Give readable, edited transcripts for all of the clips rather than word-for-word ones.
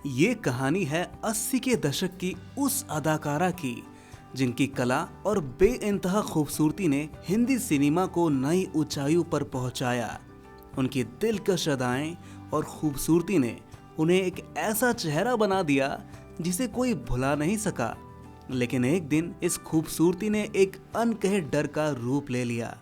ये कहानी है 80 के दशक की उस अदाकारा की जिनकी कला और बेइंतहा खूबसूरती ने हिंदी सिनेमा को नई ऊंचाइयों पर पहुंचाया। उनकी दिलकश अदाएं और खूबसूरती ने उन्हें एक ऐसा चेहरा बना दिया जिसे कोई भुला नहीं सका। लेकिन एक दिन इस खूबसूरती ने एक अनकहे डर का रूप ले लिया।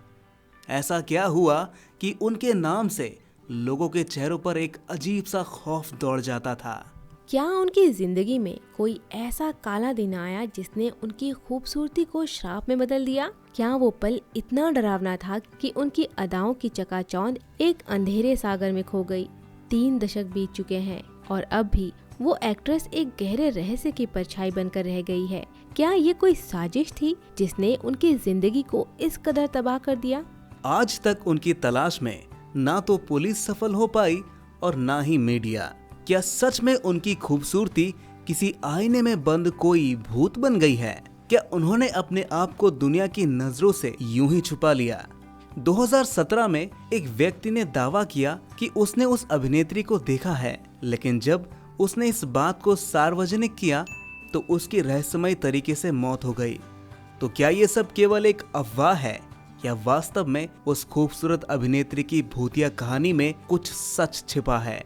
ऐसा क्या हुआ कि उनके नाम से लोगों के चेहरों पर एक अजीब सा खौफ दौड़ जाता था। क्या उनकी जिंदगी में कोई ऐसा काला दिन आया जिसने उनकी खूबसूरती को श्राप में बदल दिया? क्या वो पल इतना डरावना था कि उनकी अदाओं की चकाचौंध एक अंधेरे सागर में खो गई? 3 दशक बीत चुके हैं और अब भी वो एक्ट्रेस एक गहरे रहस्य की परछाई बनकर रह गई है। क्या ये कोई साजिश थी जिसने उनकी जिंदगी को इस कदर तबाह कर दिया? आज तक उनकी तलाश में ना तो पुलिस सफल हो पाई और ना ही मीडिया। क्या सच में उनकी खूबसूरती किसी आईने में बंद कोई भूत बन गई है? क्या उन्होंने अपने आप को दुनिया की नजरों से यूं ही छुपा लिया? 2017 में एक व्यक्ति ने दावा किया कि उसने उस अभिनेत्री को देखा है, लेकिन जब उसने इस बात को सार्वजनिक किया तो उसकी रहस्यमय तरीके से मौत हो गई। तो क्या ये सब केवल एक अफवाह है या वास्तव में उस खूबसूरत अभिनेत्री की भूतिया कहानी में कुछ सच छिपा है?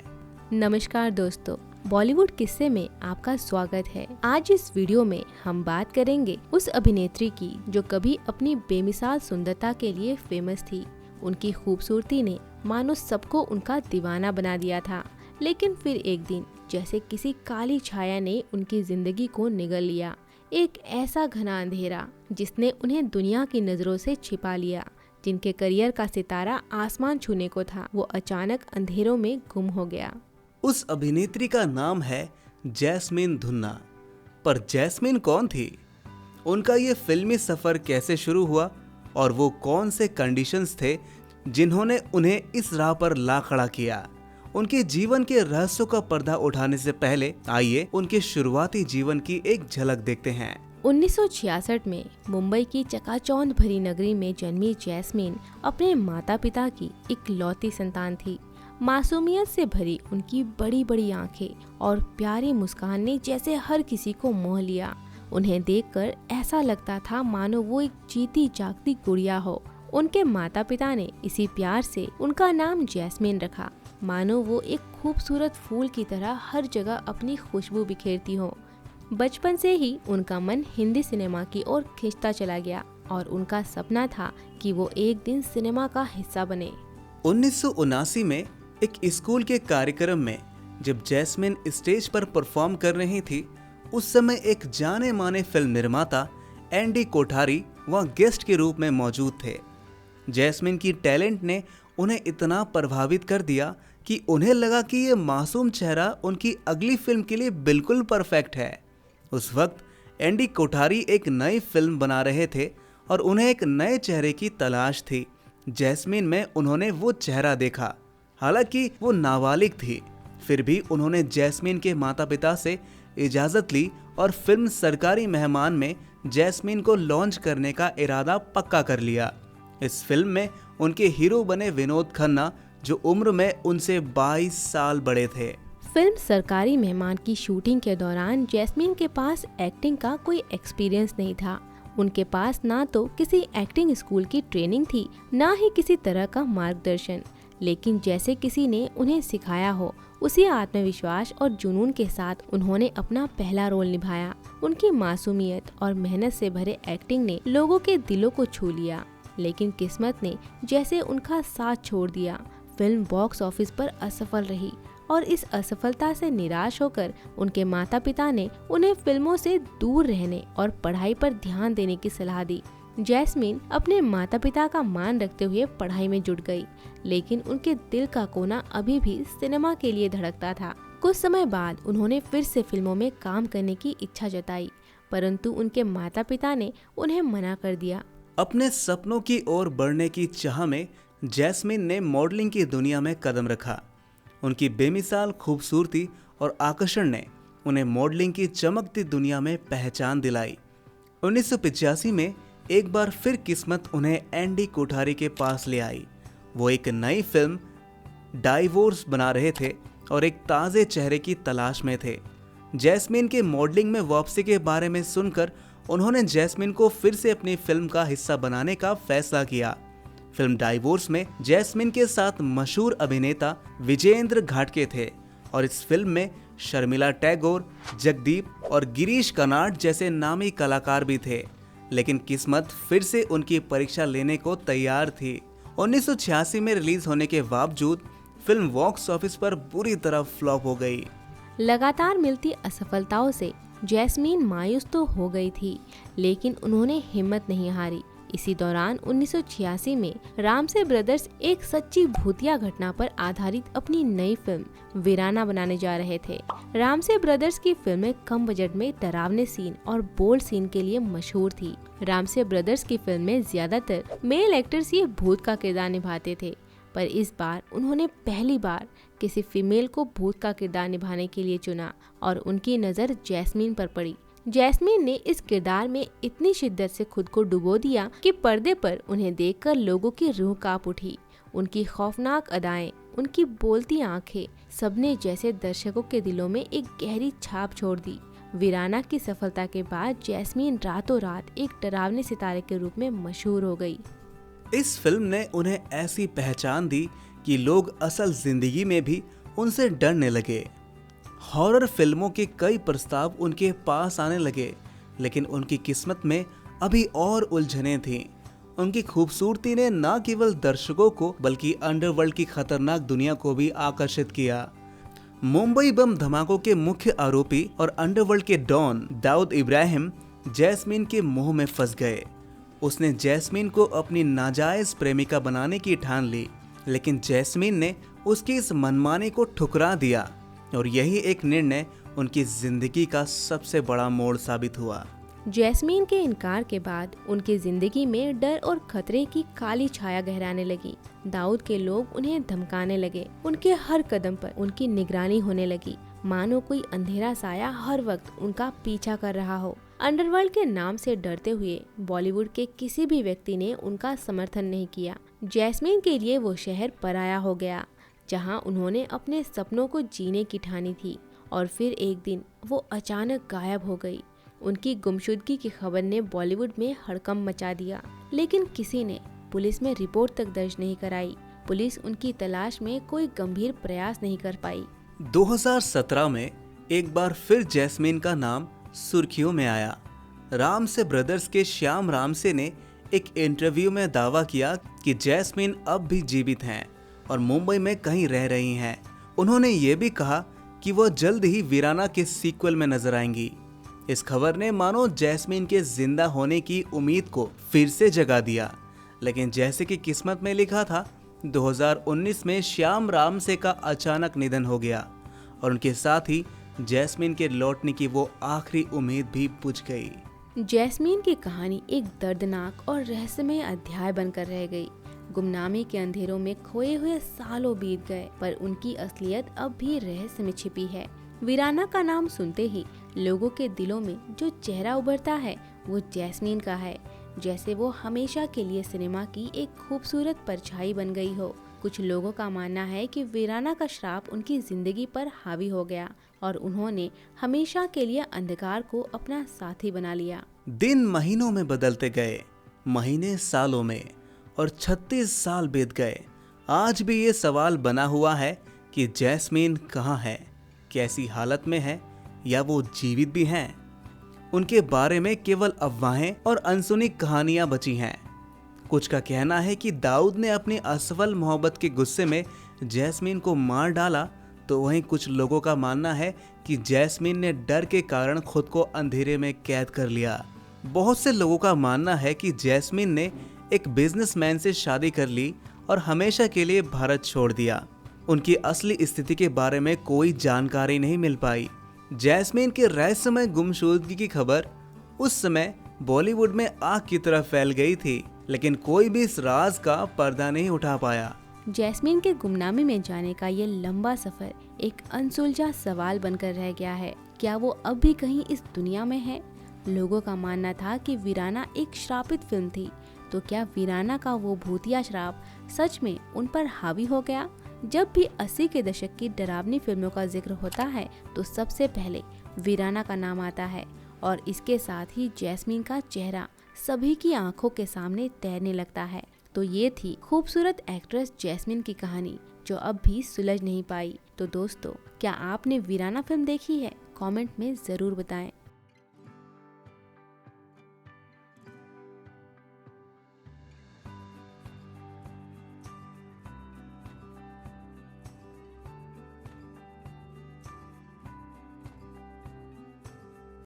नमस्कार दोस्तों, बॉलीवुड किस्से में आपका स्वागत है। आज इस वीडियो में हम बात करेंगे उस अभिनेत्री की जो कभी अपनी बेमिसाल सुंदरता के लिए फेमस थी। उनकी खूबसूरती ने मानो सबको उनका दीवाना बना दिया था, लेकिन फिर एक दिन जैसे किसी काली छाया ने उनकी जिंदगी को निगल लिया। एक ऐसा घना अंधेरा जिसने उन्हें दुनिया की नजरों से छिपा लिया। जिनके करियर का सितारा आसमान छूने को था, वो अचानक अंधेरों में गुम हो गया। उस अभिनेत्री का नाम है जैस्मीन धुन्ना। पर जैस्मीन कौन थी? उनका ये फिल्मी सफर कैसे शुरू हुआ और वो कौन से कंडीशंस थे जिन्होंने उन्हें इस राह पर ला खड़ा किया? उनके जीवन के रहस्यों का पर्दा उठाने से पहले आइए उनके शुरुआती जीवन की एक झलक देखते हैं। 1966 में मुंबई की चकाचौंध भरी नगरी में जन्मी जैस्मीन अपने माता पिता की इकलौती संतान थी। मासूमियत से भरी उनकी बड़ी बड़ी आंखें और प्यारी मुस्कान ने जैसे हर किसी को मोह लिया। उन्हें देखकर ऐसा लगता था मानो वो एक जीती जागती गुड़िया हो। उनके माता पिता ने इसी प्यार से उनका नाम जैस्मीन रखा, मानो वो एक खूबसूरत फूल की तरह हर जगह अपनी खुशबू बिखेरती हो। बचपन से ही उनका मन हिंदी सिनेमा की ओर खिंचता चला गया और उनका सपना था कि वो एक दिन सिनेमा का हिस्सा बने। 1979 में एक स्कूल के कार्यक्रम में जब जैस्मिन स्टेज पर परफॉर्म कर रही थी, उस समय एक जाने माने फिल्म निर्माता एंडी कोठारी वहां गेस्ट के रूप में मौजूद थे। जैस्मिन की टैलेंट ने उन्हें इतना प्रभावित कर दिया कि उन्हें लगा कि ये मासूम चेहरा उनकी अगली फिल्म के लिए बिल्कुल परफेक्ट है। उस वक्त एंडी कोठारी एक नई फिल्म बना रहे थे और उन्हें एक नए चेहरे की तलाश थी। जैस्मिन में उन्होंने वो चेहरा देखा। हालांकि वो नाबालिग थी, फिर भी उन्होंने जैस्मिन के माता पिता से इजाज़त ली और फिल्म सरकारी मेहमान में जैस्मिन को लॉन्च करने का इरादा पक्का कर लिया। इस फिल्म में उनके हीरो बने विनोद खन्ना, जो उम्र में उनसे 22 साल बड़े थे। फिल्म सरकारी मेहमान की शूटिंग के दौरान जैस्मिन के पास एक्टिंग का कोई एक्सपीरियंस नहीं था। उनके पास ना तो किसी एक्टिंग स्कूल की ट्रेनिंग थी, ना ही किसी तरह का मार्गदर्शन, लेकिन जैसे किसी ने उन्हें सिखाया हो, उसी आत्मविश्वास और जुनून के साथ उन्होंने अपना पहला रोल निभाया। उनकी मासूमियत और मेहनत से भरे एक्टिंग ने लोगों के दिलों को छू लिया, लेकिन किस्मत ने जैसे उनका साथ छोड़ दिया। फिल्म बॉक्स ऑफिस पर असफल रही और इस असफलता से निराश होकर उनके माता पिता ने उन्हें फिल्मों से दूर रहने और पढ़ाई पर ध्यान देने की सलाह दी। जैस्मिन अपने माता पिता का मान रखते हुए पढ़ाई में जुट गई, लेकिन उनके दिल का कोना अभी भी सिनेमा के लिए धड़कता था। कुछ समय बाद उन्होंने फिर से फिल्मों में काम करने की इच्छा जताई, परंतु उनके माता पिता ने उन्हें मना कर दिया। अपने सपनों की ओर बढ़ने की चाह में जैस्मिन ने मॉडलिंग की दुनिया में कदम रखा। उनकी बेमिसाल खूबसूरती और आकर्षण ने उन्हें मॉडलिंग की चमकती दुनिया में पहचान दिलाई। 1985 में एक बार फिर किस्मत उन्हें एंडी कोठारी के पास ले आई। वो एक नई फिल्म डाइवोर्स बना रहे थे और एक ताज़े चेहरे की तलाश में थे। जैस्मीन के मॉडलिंग में वापसी के बारे में सुनकर उन्होंने जैस्मीन को फिर से अपनी फिल्म का हिस्सा बनाने का फैसला किया। फिल्म डाइवोर्स में जैस्मीन के साथ मशहूर अभिनेता विजेंद्र घाटगे थे और इस फिल्म में शर्मिला टैगोर, जगदीप और गिरीश कर्नाड जैसे नामी कलाकार भी थे, लेकिन किस्मत फिर से उनकी परीक्षा लेने को तैयार थी। 1986 में रिलीज होने के बावजूद फिल्म बॉक्स ऑफिस पर बुरी तरह फ्लॉप हो गई। लगातार मिलती असफलताओं से जैस्मीन मायूस तो हो गई थी, लेकिन उन्होंने हिम्मत नहीं हारी। इसी दौरान 1986 में रामसे ब्रदर्स एक सच्ची भूतिया घटना पर आधारित अपनी नई फिल्म वीराना बनाने जा रहे थे। रामसे ब्रदर्स की फिल्में कम बजट में डरावने सीन और बोल्ड सीन के लिए मशहूर थी। रामसे ब्रदर्स की फिल्म में ज्यादातर मेल एक्टर्स ये भूत का किरदार निभाते थे, पर इस बार उन्होंने पहली बार किसी फीमेल को भूत का किरदार निभाने के लिए चुना और उनकी नज़र जैस्मीन पर पड़ी। जैस्मीन ने इस किरदार में इतनी शिद्दत से खुद को डुबो दिया कि पर्दे पर उन्हें देखकर लोगों की रूह कांप उठी। उनकी खौफनाक अदाएं, उनकी बोलती आंखें, सबने जैसे दर्शकों के दिलों में एक गहरी छाप छोड़ दी। वीराना की सफलता के बाद जैस्मीन रातों रात एक डरावने सितारे के रूप में मशहूर हो गई। इस फिल्म ने उन्हें ऐसी पहचान दी कि लोग असल जिंदगी में भी उनसे डरने लगे। हॉरर फिल्मों के कई प्रस्ताव उनके पास आने लगे, लेकिन उनकी किस्मत में अभी और उलझनें थीं। उनकी खूबसूरती ने न केवल दर्शकों को बल्कि अंडरवर्ल्ड की खतरनाक दुनिया को भी आकर्षित किया। मुंबई बम धमाकों के मुख्य आरोपी और अंडरवर्ल्ड के डॉन दाऊद इब्राहिम जैस्मीन के मोह में फंस गए। उसने जैस्मीन को अपनी नाजायज प्रेमिका बनाने की ठान ली, लेकिन जैस्मीन ने उसकी इस मनमानी को ठुकरा दिया और यही एक निर्णय उनकी जिंदगी का सबसे बड़ा मोड़ साबित हुआ। जैस्मीन के इनकार के बाद उनकी जिंदगी में डर और खतरे की काली छाया गहराने लगी। दाऊद के लोग उन्हें धमकाने लगे, उनके हर कदम पर उनकी निगरानी होने लगी, मानो कोई अंधेरा साया हर वक्त उनका पीछा कर रहा हो। अंडरवर्ल्ड के नाम से डरते हुए बॉलीवुड के किसी भी व्यक्ति ने उनका समर्थन नहीं किया। जैस्मीन के लिए वो शहर पराया हो गया जहां उन्होंने अपने सपनों को जीने की ठानी थी, और फिर एक दिन वो अचानक गायब हो गई। उनकी गुमशुदगी की खबर ने बॉलीवुड में हड़कंप मचा दिया, लेकिन किसी ने पुलिस में रिपोर्ट तक दर्ज नहीं कराई। पुलिस उनकी तलाश में कोई गंभीर प्रयास नहीं कर पाई। 2017 में एक बार फिर जैस्मीन का नाम सुर्खियों में आया। रामसे ब्रदर्स के श्याम रामसे ने एक इंटरव्यू में दावा किया कि जैस्मीन अब भी जीवित हैं और मुंबई में कहीं रह रही हैं। उन्होंने ये भी कहा कि वो जल्द ही वीराना के सीक्वल में नजर आएंगी। इस खबर ने मानो जैस्मीन के जिंदा होने की उम्मीद को फिर से जगा दिया, लेकिन जैसे कि किस्मत में लिखा था, 2019 में श्याम रामसे का अचानक निधन हो गया और उनके साथ ही जैस्मीन के लौटने की वो आखिरी उम्मीद भी बुझ गई। जैस्मीन की कहानी एक दर्दनाक और रहस्यमय अध्याय बनकर रह गई। गुमनामी के अंधेरों में खोए हुए सालों बीत गए, पर उनकी असलियत अब भी रहस्य में छिपी है। वीराना का नाम सुनते ही लोगों के दिलों में जो चेहरा उभरता है वो जैस्मीन का है, जैसे वो हमेशा के लिए सिनेमा की एक खूबसूरत परछाई बन गई हो। कुछ लोगों का मानना है कि वीराना का श्राप उनकी जिंदगी पर हावी हो गया और उन्होंने हमेशा के लिए अंधकार को अपना साथी बना लिया। दिन महीनों में बदलते गए, महीने सालों में, और 36 साल बीत गए। आज भी ये सवाल बना हुआ है कि जैस्मीन कहाँ है, कैसी हालत में है, या वो जीवित भी हैं। उनके बारे में केवल अफवाहें और अनसुनी कहानियां बची हैं। कुछ का कहना है कि दाऊद ने अपनी असफल मोहब्बत के गुस्से में जैस्मीन को मार डाला, तो वहीं कुछ लोगों का मानना है कि जैस्मीन ने डर के कारण खुद को अंधेरे में कैद कर लिया। बहुत से लोगों का मानना है कि जैस्मीन ने एक बिजनेसमैन से शादी कर ली और हमेशा के लिए भारत छोड़ दिया। उनकी असली स्थिति के बारे में कोई जानकारी नहीं मिल पाई। जैस्मीन के रहस्यमय गुमशुदगी की खबर उस समय बॉलीवुड में आग की तरह फैल गई थी, लेकिन कोई भी इस राज का पर्दा नहीं उठा पाया। जैस्मीन के गुमनामी में जाने का ये लंबा सफर एक अनसुलझा सवाल बनकर रह गया है। क्या वो अब भी कहीं इस दुनिया में है? लोगों का मानना था कि वीराना एक श्रापित फिल्म थी, तो क्या वीराना का वो भूतिया श्राप सच में उन पर हावी हो गया? जब भी 80 के दशक की डरावनी फिल्मों का जिक्र होता है तो सबसे पहले वीराना का नाम आता है और इसके साथ ही जैस्मीन का चेहरा सभी की आंखों के सामने तैरने लगता है। तो ये थी खूबसूरत एक्ट्रेस जैस्मीन की कहानी जो अब भी सुलझ नहीं पाई। तो दोस्तों, क्या आपने वीराना फिल्म देखी है? कमेंट में जरूर बताएं।